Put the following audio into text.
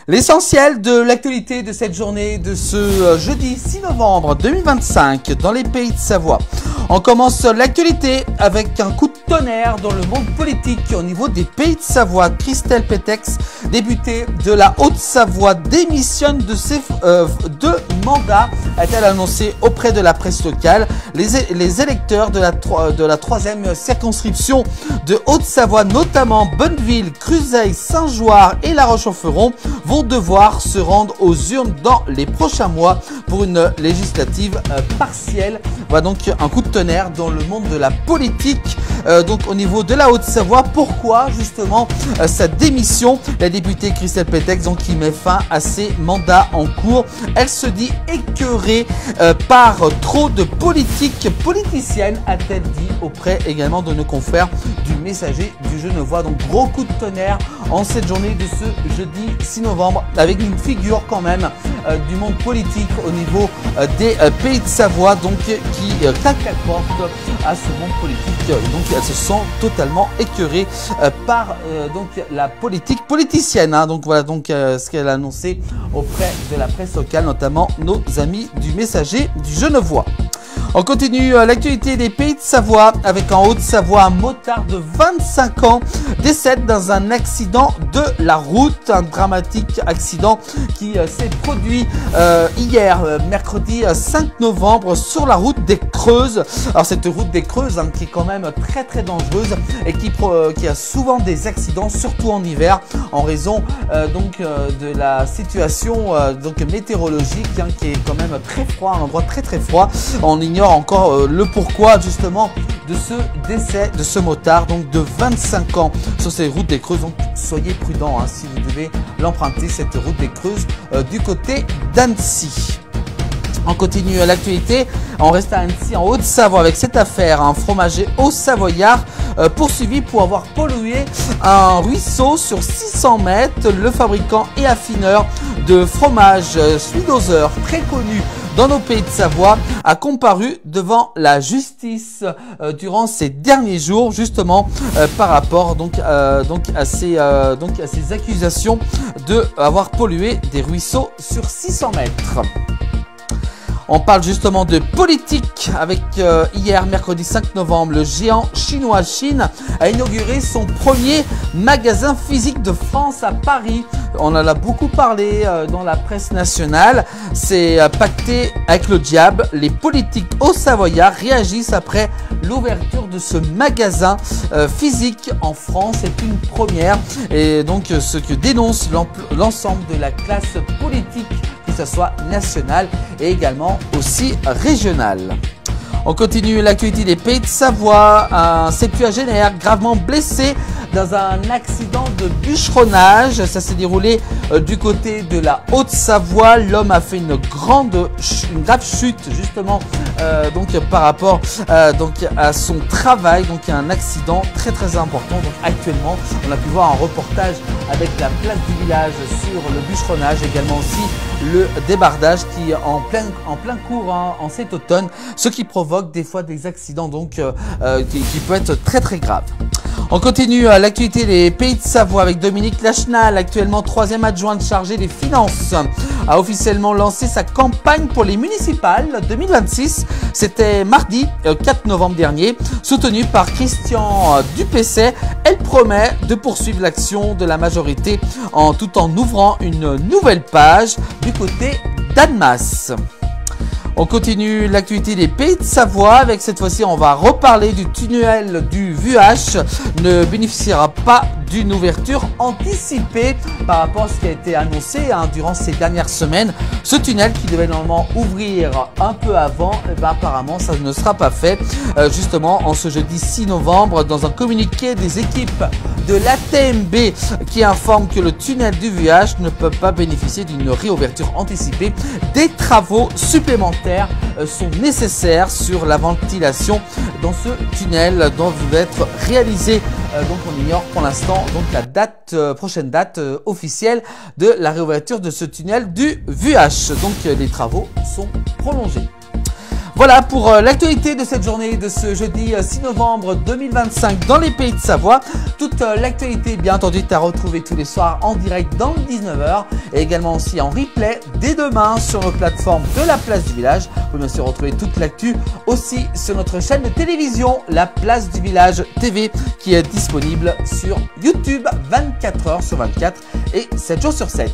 L'essentiel de l'actualité de cette journée de ce jeudi 6 novembre 2025 dans les Pays de Savoie. On commence l'actualité avec un coup de tonnerre dans le monde politique au niveau des Pays de Savoie. Christelle Pétex, députée de la Haute-Savoie, démissionne de ses deux mandats, a-t-elle annoncé auprès de la presse locale. Les électeurs de la troisième circonscription de Haute-Savoie, notamment Bonneville, Cruzeil, Saint-Joire et La Roche-en-Foron, vont devoir se rendre aux urnes dans les prochains mois pour une législative partielle. Voilà donc un coup de tonnerre dans le monde de la politique. Donc au niveau de la Haute-Savoie, pourquoi justement sa démission? La députée Christelle Pétex, donc, qui met fin à ses mandats en cours. Elle se dit écœurée par trop de politique politicienne, a-t-elle dit auprès également de nos confrères du Messager du Genevois. Donc gros coup de tonnerre en cette journée de ce jeudi 6 novembre avec une figure quand même du monde politique au niveau des Pays de Savoie, donc qui claque la porte à ce monde politique. Donc elle se sent totalement écœurée par donc la politique politicienne. Hein. Donc voilà donc ce qu'elle a annoncé auprès de la presse locale, notamment nos amis du Messager du Genevois. On continue l'actualité des Pays de Savoie avec en Haute-Savoie un motard de 25 ans décède dans un accident de la route. Un dramatique accident qui s'est produit hier, mercredi 5 novembre, sur la route des Creuses. Alors cette route des Creuses qui est quand même très dangereuse et qui a souvent des accidents, surtout en hiver, en raison donc de la situation donc météorologique qui est quand même très froid, un endroit très froid. On ignore encore le pourquoi justement de ce décès de ce motard donc de 25 ans sur ces routes des Creuses. Donc soyez prudents si vous devez l'emprunter, cette route des Creuses du côté d'Annecy. On continue l'actualité, on reste à Annecy en Haute-Savoie avec cette affaire. Un fromager haut-savoyard poursuivi pour avoir pollué un ruisseau sur 600 mètres. Le fabricant et affineur de fromage Schmidhauser, très connu dans nos Pays de Savoie, a comparu devant la justice durant ces derniers jours, justement par rapport donc à ces accusations de avoir pollué des ruisseaux sur 600 mètres. On parle justement de politique avec hier, mercredi 5 novembre, le géant chinois Chine a inauguré son premier magasin physique de France à Paris. On en a beaucoup parlé dans la presse nationale. C'est pacté avec le diable. Les politiques haut-savoyards réagissent après l'ouverture de ce magasin physique en France. C'est une première et donc ce que dénonce l'ensemble de la classe politique, que ce soit nationale et également aussi régionale. On continue l'actualité des Pays de Savoie. Un septuagénaire gravement blessé dans un accident de bûcheronnage. Ça s'est déroulé du côté de la Haute-Savoie. L'homme a fait une grave chute justement donc par rapport donc à son travail. Donc il y a un accident très important. Donc actuellement, on a pu voir un reportage avec la place du village sur le bûcheronnage, également aussi le débardage qui est en plein cours en cet automne, ce qui provoque des fois des accidents donc qui peut être très grave. On continue l'actualité des Pays de Savoie avec Dominique Lachenal, actuellement 3e adjointe chargée des finances, a officiellement lancé sa campagne pour les municipales 2026. C'était mardi 4 novembre dernier, soutenue par Christian Dupessay. Elle promet de poursuivre l'action de la majorité tout en ouvrant une nouvelle page du côté d'Annemasse. On continue l'actualité des Pays de Savoie avec cette fois-ci, on va reparler du tunnel du VUH. Ne bénéficiera pas d'une ouverture anticipée par rapport à ce qui a été annoncé durant ces dernières semaines. Ce tunnel qui devait normalement ouvrir un peu avant, apparemment ça ne sera pas fait. Justement en ce jeudi 6 novembre, dans un communiqué des équipes de l'ATMB qui informe que le tunnel du VUH ne peut pas bénéficier d'une réouverture anticipée. Des travaux supplémentaires sont nécessaires sur la ventilation dans ce tunnel dont va être réalisé. Donc on ignore pour l'instant donc la prochaine date officielle de la réouverture de ce tunnel du VUH. Donc les travaux sont prolongés. Voilà pour l'actualité de cette journée de ce jeudi 6 novembre 2025 dans les Pays de Savoie. Toute l'actualité bien entendu est à retrouver tous les soirs en direct dans le 19h et également aussi en replay dès demain sur nos plateformes de la Place du Village. Vous pouvez bien sûr retrouver toute l'actu aussi sur notre chaîne de télévision La Place du Village TV qui est disponible sur YouTube 24h sur 24 et 7 jours sur 7.